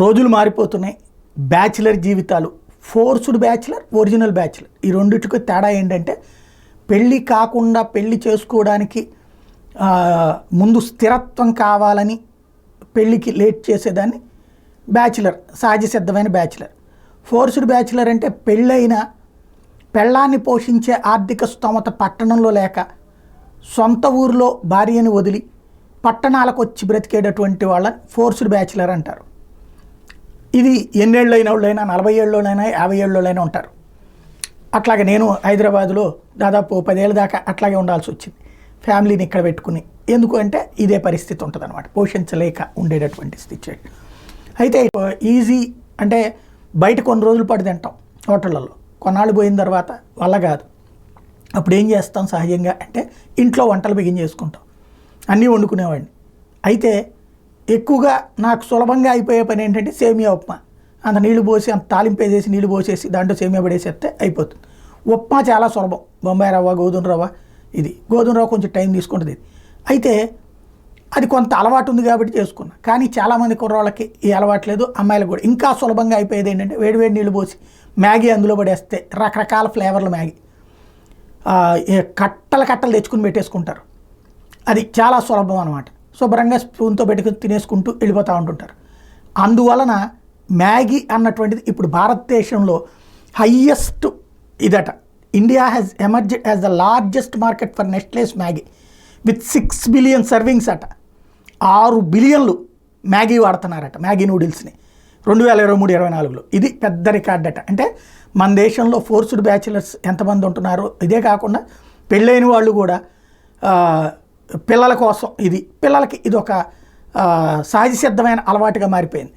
రోజులు మారిపోతున్నాయి. బ్యాచిలర్ జీవితాలు, ఫోర్స్డ్ బ్యాచిలర్, ఒరిజినల్ బ్యాచిలర్, ఈ రెండింటికి తేడా ఏంటంటే పెళ్ళి కాకుండా పెళ్ళి చేసుకోవడానికి ముందు స్థిరత్వం కావాలని పెళ్ళికి లేట్ చేసేదాన్ని బ్యాచిలర్, సహజ సిద్ధమైన బ్యాచిలర్. ఫోర్స్డ్ బ్యాచిలర్ అంటే పెళ్ళైన పెళ్ళాన్ని పోషించే ఆర్థిక స్తోమత పట్టణంలో లేక సొంత ఊరిలో భార్యని వదిలి పట్టణాలకు వచ్చి బ్రతికేటటువంటి వాళ్ళని ఫోర్స్డ్ బ్యాచిలర్ అంటారు. ఇది ఎన్నేళ్ళు అయిన వాళ్ళైనా, 40 ఏళ్ళలోనైనా 50 ఏళ్ళలోనైనా ఉంటారు. అట్లాగే నేను హైదరాబాదులో దాదాపు 10 ఏళ్ళ దాకా అట్లాగే ఉండాల్సి వచ్చింది, ఫ్యామిలీని ఇక్కడ పెట్టుకుని. ఎందుకు అంటే ఇదే పరిస్థితి ఉంటుంది అనమాట, పోషించలేక ఉండేటటువంటి స్థితి. అయితే ఈజీ అంటే బయట కొన్ని రోజుల పాటు తింటాం హోటళ్ళల్లో, కొన్నాళ్ళు పోయిన తర్వాత వల్ల కాదు. అప్పుడు ఏం చేస్తాం సహజంగా అంటే ఇంట్లో వంటలు బిగిన్ చేసుకుంటాం, అన్నీ వండుకునేవాడిని. అయితే ఎక్కువగా నాకు సులభంగా అయిపోయే పని ఏంటంటే సేమియా ఉప్మా. అంత నీళ్లు పోసి, అంత తాలింపు వేసేసి నీళ్లు పోసేసి దాంట్లో సేమియా పడేసేస్తే అయిపోతుంది. ఉప్మా చాలా సులభం, బొంబాయి రవ్వ, గోధుమ రవ్వ. ఇది గోధుమ రవ్వ కొంచెం టైం తీసుకుంటుంది. అయితే అది కొంత అలవాటు ఉంది కాబట్టి చేసుకున్నా. కానీ చాలామంది కుర్రాళ్ళకి ఈ అలవాటు లేదు, అమ్మాయిలకు కూడా. ఇంకా సులభంగా అయిపోయేది ఏంటంటే వేడివేడి నీళ్ళు పోసి మ్యాగీ అందులో పడేస్తే రకరకాల ఫ్లేవర్ల మ్యాగీ కట్టలు కట్టలు తెచ్చుకుని పెట్టేసుకుంటారు. అది చాలా సులభం అనమాట. శుభ్రంగా స్పూన్తో పెట్టుకుని తినేసుకుంటూ వెళ్ళిపోతూ ఉంటుంటారు. అందువలన మ్యాగీ అన్నటువంటిది ఇప్పుడు భారతదేశంలో హయ్యెస్ట్ ఇదట. India has emerged as the largest market for Nestle's Maggi with 6 billion servings అట. 6 బిలియన్లు మ్యాగీ వాడుతున్నారట, మ్యాగీ నూడిల్స్ని 2023-24లో. ఇది పెద్ద రికార్డ్ అట. అంటే మన దేశంలో ఫోర్స్డ్ బ్యాచిలర్స్ ఎంతమంది ఉంటున్నారో, ఇదే కాకుండా పెళ్ళైన వాళ్ళు కూడా పిల్లల కోసం, పిల్లలకి ఇది ఒక సహజ సిద్ధమైన అలవాటుగా మారిపోయింది.